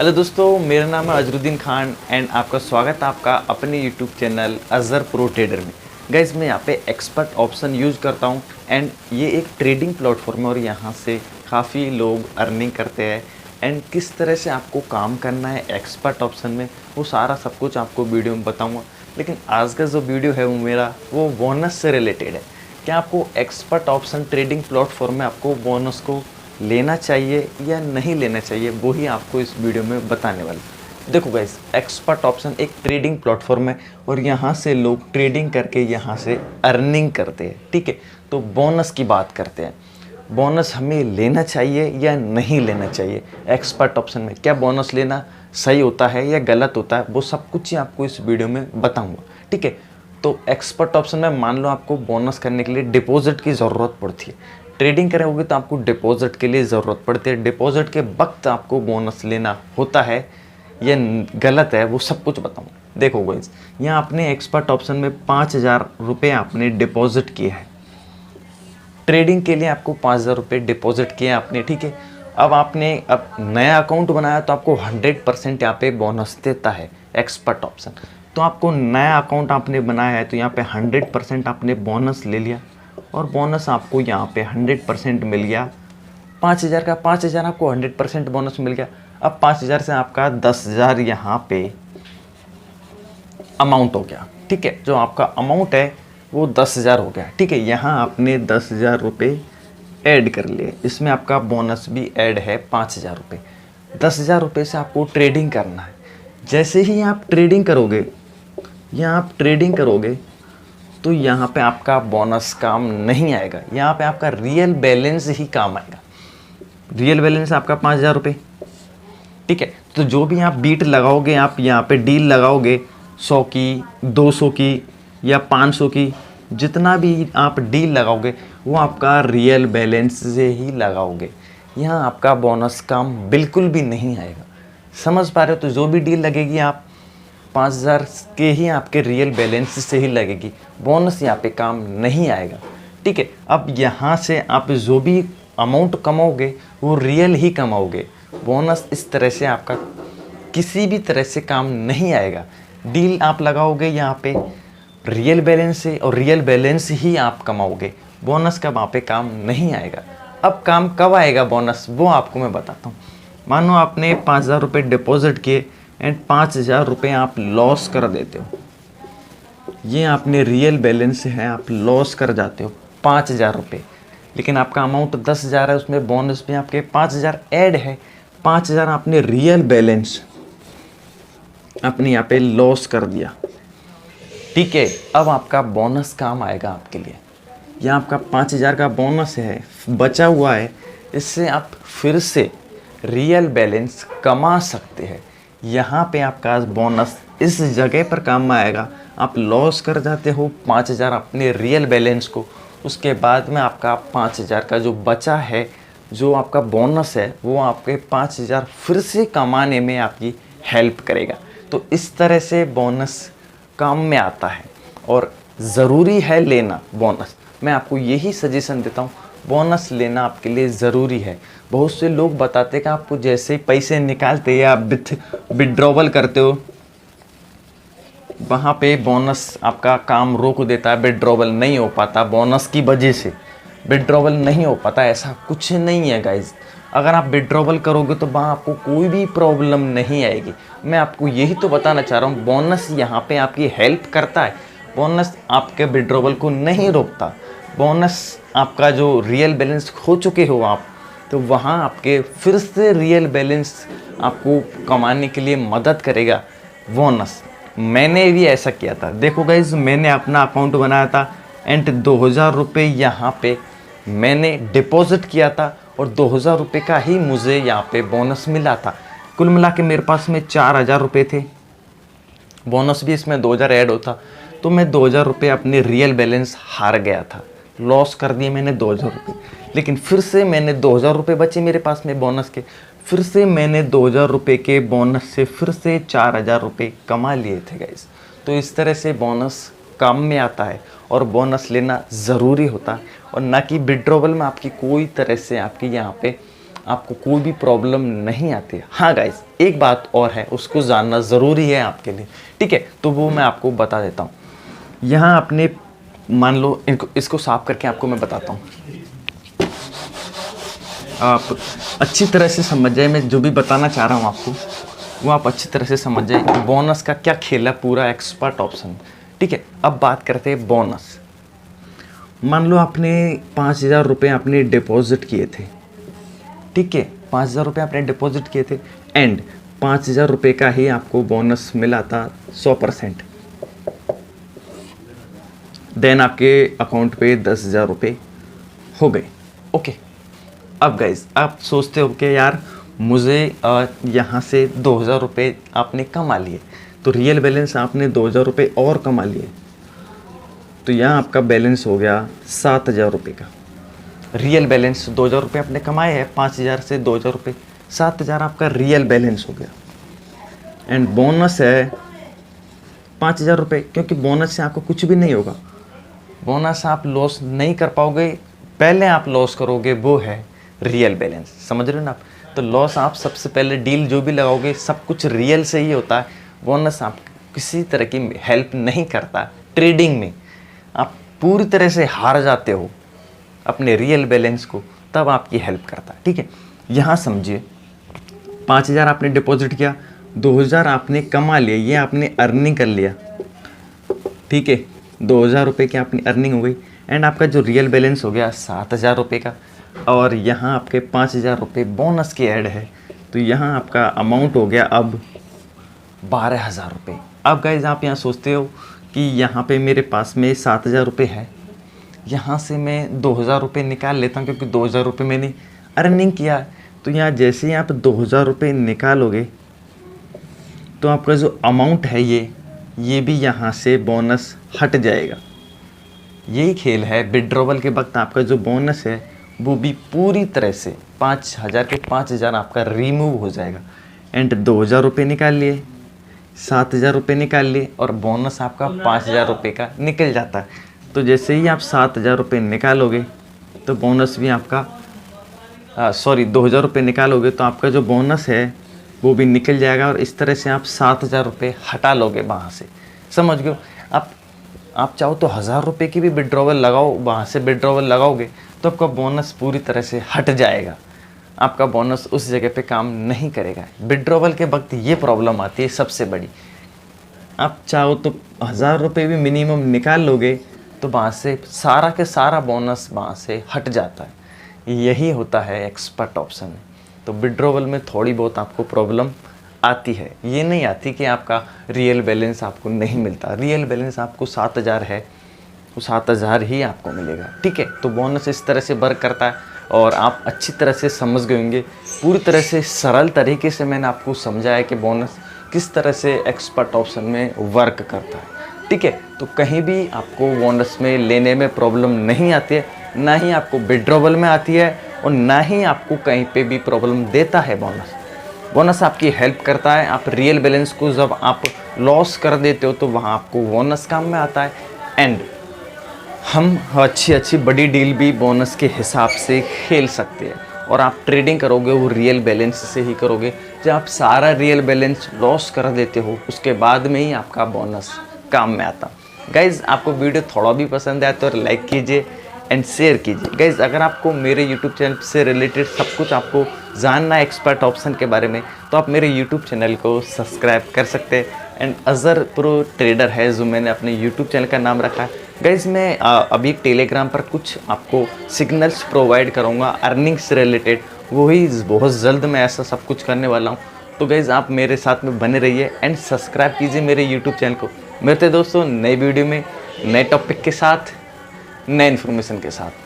Hello दोस्तों, मेरा नाम है अजरुद्दीन खान एंड आपका स्वागत है आपका अपने YouTube channel Azhar pro trader में। गाइस, मैं यहाँ पे एक्सपर्ट ऑप्शन यूज़ करता हूँ एंड ये एक ट्रेडिंग प्लेटफॉर्म है और यहाँ से काफ़ी लोग अर्निंग करते हैं। एंड किस तरह से आपको काम करना है एक्सपर्ट ऑप्शन में, वो सारा सब कुछ आपको वीडियो में बताऊँगा। लेकिन आज का जो वीडियो है वो मेरा वो बोनस से रिलेटेड है। क्या आपको एक्सपर्ट ऑप्शन ट्रेडिंग प्लेटफॉर्म में आपको बोनस को लेना चाहिए या नहीं लेना चाहिए, वो ही आपको इस वीडियो में बताने वाला। देखो गाइस, एक्सपर्ट ऑप्शन एक ट्रेडिंग प्लेटफॉर्म है और यहाँ से लोग ट्रेडिंग करके यहाँ से अर्निंग करते हैं। ठीक है, तो बोनस की बात करते हैं। बोनस हमें लेना चाहिए या नहीं लेना चाहिए एक्सपर्ट ऑप्शन में, क्या बोनस लेना सही होता है या गलत होता है, वो सब कुछ ही आपको इस वीडियो में बताऊँगा। ठीक है, तो एक्सपर्ट ऑप्शन में मान लो आपको बोनस करने के लिए डिपॉजिट की ज़रूरत पड़ती है। ट्रेडिंग करोगे तो आपको डिपॉजिट के लिए ज़रूरत पड़ती है। डिपॉजिट के वक्त आपको बोनस लेना होता है या गलत है, वो सब कुछ बताऊँ। देखो गाइस, यहाँ आपने एक्सपर्ट ऑप्शन में 5,000 रुपये आपने डिपॉजिट किए हैं। ट्रेडिंग के लिए आपको 5,000 रुपये डिपॉजिट किए आपने। ठीक है, अब आपने नया अकाउंट बनाया तो आपको 100% यहाँ पे बोनस देता है एक्सपर्ट ऑप्शन। तो आपको नया अकाउंट आपने बनाया है तो यहाँ पे 100% आपने बोनस ले लिया और बोनस आपको यहाँ पे 100% मिल गया। 5,000 का 5,000 आपको 100% बोनस मिल गया। अब 5,000 से आपका 10,000 यहाँ पे अमाउंट हो गया। ठीक है, जो आपका अमाउंट है वो 10,000 हो गया। ठीक है, यहाँ आपने 10,000 रुपये ऐड कर लिए, इसमें आपका बोनस भी ऐड है 5,000 रुपये। 10,000 रुपये से आपको ट्रेडिंग करना है। जैसे ही आप ट्रेडिंग करोगे, तो यहाँ पे आपका बोनस काम नहीं आएगा, यहाँ पे आपका रियल बैलेंस ही काम आएगा। रियल बैलेंस आपका 5,000 रुपये। ठीक है, तो जो भी आप बीट लगाओगे, आप यहाँ पे डील लगाओगे 100 की, 200 की या 500 की, जितना भी आप डील लगाओगे वो आपका रियल बैलेंस से ही लगाओगे। यहाँ आपका बोनस काम बिल्कुल भी नहीं आएगा। समझ पा रहे हो? तो जो भी डील लगेगी आप 5,000 के ही आपके रियल बैलेंस से ही लगेगी, बोनस यहाँ पे काम नहीं आएगा। ठीक है, अब यहाँ से आप जो भी अमाउंट कमाओगे वो रियल ही कमाओगे। बोनस इस तरह से आपका किसी भी तरह से काम नहीं आएगा। डील आप लगाओगे यहाँ पे रियल बैलेंस से और रियल बैलेंस ही आप कमाओगे, बोनस का वहाँ पे काम नहीं आएगा। अब काम कब आएगा बोनस, वो आपको मैं बताता हूँ। मानो आपने 5,000 रुपये डिपॉजिट किए एंड 5,000 रुपये आप लॉस कर देते हो। ये आपने रियल बैलेंस है, आप लॉस कर जाते हो 5,000 रुपये, लेकिन आपका अमाउंट 10,000 है, उसमें बोनस भी आपके 5,000 ऐड है। 5,000 आपने रियल बैलेंस अपने यहाँ पे लॉस कर दिया। ठीक है, अब आपका बोनस काम आएगा आपके लिए। यह आपका 5,000 का बोनस है, बचा हुआ है, इससे आप फिर से रियल बैलेंस कमा सकते हैं। यहाँ पे आपका बोनस इस जगह पर काम आएगा। आप लॉस कर जाते हो 5,000 अपने रियल बैलेंस को, उसके बाद में आपका 5,000 का जो बचा है, जो आपका बोनस है, वो आपके 5,000 फिर से कमाने में आपकी हेल्प करेगा। तो इस तरह से बोनस काम में आता है और ज़रूरी है लेना बोनस। मैं आपको यही सजेशन देता हूँ, बोनस लेना आपके लिए ज़रूरी है। बहुत से लोग बताते हैं कि आपको जैसे ही पैसे निकालते या विड्रॉवल करते हो, वहाँ पे बोनस आपका काम रोक देता है, विड्रॉवल नहीं हो पाता। बोनस की वजह से विड्रॉवल नहीं हो पाता, ऐसा कुछ नहीं है गाइज। अगर आप विड्रॉवल करोगे तो वहाँ आपको कोई भी प्रॉब्लम नहीं आएगी। मैं आपको यही तो बताना चाह रहा हूँ, बोनस यहाँ पे आपकी हेल्प करता है। बोनस आपके विड्रॉवल को नहीं रोकता। बोनस आपका जो रियल बैलेंस खो चुके हो आप, तो वहाँ आपके फिर से रियल बैलेंस आपको कमाने के लिए मदद करेगा बोनस। मैंने भी ऐसा किया था। देखो गाइज, मैंने अपना अकाउंट बनाया था एंड 2,000 रुपये यहाँ पे मैंने डिपॉजिट किया था और 2,000 रुपये का ही मुझे यहाँ पे बोनस मिला था। कुल मिला के मेरे पास में 4,000 रुपये थे। बोनस भी इसमें 2,000 ऐड होता, तो मैं 2,000 रुपये अपने रियल बैलेंस हार गया था, लॉस कर दिए मैंने 2,000 रुपये। लेकिन फिर से मैंने 2,000 रुपये बचे मेरे पास में बोनस के, फिर से मैंने 2,000 रुपये के बोनस से फिर से 4,000 रुपये कमा लिए थे गाइस। तो इस तरह से बोनस काम में आता है और बोनस लेना ज़रूरी होता है, और ना कि विड्रॉवल में आपकी कोई तरह से आपकी यहाँ पे आपको कोई भी प्रॉब्लम नहीं आती है। हाँ गाइस, एक बात और है, उसको जानना ज़रूरी है आपके लिए, ठीक है, तो वो मैं आपको बता देता हूँ। यहाँ आपने मान लो इसको साफ करके आपको मैं बताता हूँ, आप अच्छी तरह से समझ जाए। मैं जो भी बताना चाह रहा हूँ आपको वो आप अच्छी तरह से समझ जाए। बोनस का क्या खेल है, पूरा एक्सपर्ट ऑप्शन, ठीक है। अब बात करते हैं बोनस। मान लो आपने 5,000 रुपये आपने डिपॉजिट किए थे, ठीक है, 5,000 रुपये आपने डिपॉजिट किए थे एंड 5,000 रुपये का ही आपको बोनस मिला था 100%। देन आपके अकाउंट पे 10,000 रुपये हो गए, ओके। अब गाइज आप सोचते हो कि यार मुझे यहाँ से 2,000 रुपये आपने कमा लिए, तो रियल बैलेंस आपने 2,000 रुपये और कमा लिए, तो यहाँ आपका बैलेंस हो गया 7,000 रुपये का। रियल बैलेंस 2,000 रुपये आपने कमाए हैं, 5,000 से 2,000 रुपये, 7,000 आपका रियल बैलेंस हो गया। एंड बोनस है 5,000 रुपये, क्योंकि बोनस से आपको कुछ भी नहीं होगा। बोनस आप लॉस नहीं कर पाओगे, पहले आप लॉस करोगे वो है रियल बैलेंस, समझ रहे हो ना आप। तो लॉस आप सबसे पहले डील जो भी लगाओगे सब कुछ रियल से ही होता है। बोनस आप किसी तरह की हेल्प नहीं करता। ट्रेडिंग में आप पूरी तरह से हार जाते हो अपने रियल बैलेंस को, तब आपकी हेल्प करता है, ठीक है। यहाँ समझिए 5,000 आपने डिपॉजिट किया, 2,000 आपने कमा लिए, ये आपने अर्निंग कर लिया, ठीक है, 2,000 रुपये की आपकी अर्निंग हो गई एंड आपका जो रियल बैलेंस हो गया 7,000 रुपये का, और यहाँ आपके 5,000 रुपये बोनस के ऐड है, तो यहाँ आपका अमाउंट हो गया अब 12,000 रुपये। अब गाइज आप यहाँ सोचते हो कि यहाँ पे मेरे पास में 7,000 रुपये है, यहाँ से मैं 2,000 रुपये निकाल लेता हूँ, क्योंकि 2,000 रुपये मैंने अर्निंग किया है। तो यहाँ जैसे ही आप 2,000 रुपये निकालोगे तो आपका जो अमाउंट है ये भी यहाँ से बोनस हट जाएगा। यही खेल है, विड्रॉवल के वक्त आपका जो बोनस है वो भी पूरी तरह से 5,000 के 5,000 आपका रिमूव हो जाएगा। एंड 2,000 रुपये निकाल लिए, 7,000 रुपये निकाल लिए और बोनस आपका 5,000 रुपये का निकल जाता है। तो जैसे ही आप 7,000 रुपये निकालोगे तो बोनस भी आपका 2,000 रुपये निकालोगे तो आपका जो बोनस है वो भी निकल जाएगा, और इस तरह से आप 7,000 रुपये हटा लोगे वहाँ से, समझ गए। आप चाहो तो 1,000 रुपये की भी विड्रॉवल लगाओ, वहाँ से विड्रॉवल लगाओगे तो आपका बोनस पूरी तरह से हट जाएगा, आपका बोनस उस जगह पे काम नहीं करेगा। विड्रॉवल के वक्त ये प्रॉब्लम आती है सबसे बड़ी। आप चाहो तो 1,000 रुपये भी मिनिमम निकाल लोगे तो वहाँ से सारा के सारा बोनस वहाँ से हट जाता है। यही होता है एक्सपर्ट ऑप्शन में। तो विड्रॉवल में थोड़ी बहुत आपको प्रॉब्लम आती है, ये नहीं आती कि आपका रियल बैलेंस आपको नहीं मिलता। रियल बैलेंस आपको 7,000 है, वो 7,000 ही आपको मिलेगा, ठीक है। तो बोनस इस तरह से वर्क करता है और आप अच्छी तरह से समझ गए होंगे। पूरी तरह से सरल तरीके से मैंने आपको समझाया कि बोनस किस तरह से एक्सपर्ट ऑप्शन में वर्क करता है, ठीक है। तो कहीं भी आपको बोनस में लेने में प्रॉब्लम नहीं आती है, ना ही आपको विड्रॉवल में आती है और ना ही आपको कहीं पे भी प्रॉब्लम देता है बोनस। बोनस आपकी हेल्प करता है। आप रियल बैलेंस को जब आप लॉस कर देते हो तो वहाँ आपको बोनस काम में आता है। एंड हम अच्छी बड़ी डील भी बोनस के हिसाब से खेल सकते हैं, और आप ट्रेडिंग करोगे वो रियल बैलेंस से ही करोगे। जब आप सारा रियल बैलेंस लॉस कर देते हो उसके बाद में ही आपका बोनस काम में आता। गाइज़ आपको वीडियो थोड़ा भी पसंद आया तो लाइक कीजिए एंड शेयर कीजिए। गाइज़ अगर आपको मेरे यूट्यूब चैनल से रिलेटेड सब कुछ आपको जानना है एक्सपर्ट ऑप्शन के बारे में, तो आप मेरे यूट्यूब चैनल को सब्सक्राइब कर सकते हैं। एंड अज़र प्रो ट्रेडर है जो मैंने अपने यूट्यूब चैनल का नाम रखा है। गाइज़ मैं अभी टेलीग्राम पर कुछ आपको सिग्नल्स प्रोवाइड करूँगा अर्निंग से रिलेटेड, वही बहुत जल्द मैं ऐसा सब कुछ करने वाला हूँ। तो गाइज़ आप मेरे साथ में बने रहिए एंड सब्सक्राइब कीजिए मेरे यूट्यूब चैनल को। मिलते दोस्तों नई वीडियो में नए टॉपिक के साथ, नए इन्फॉर्मेशन के साथ।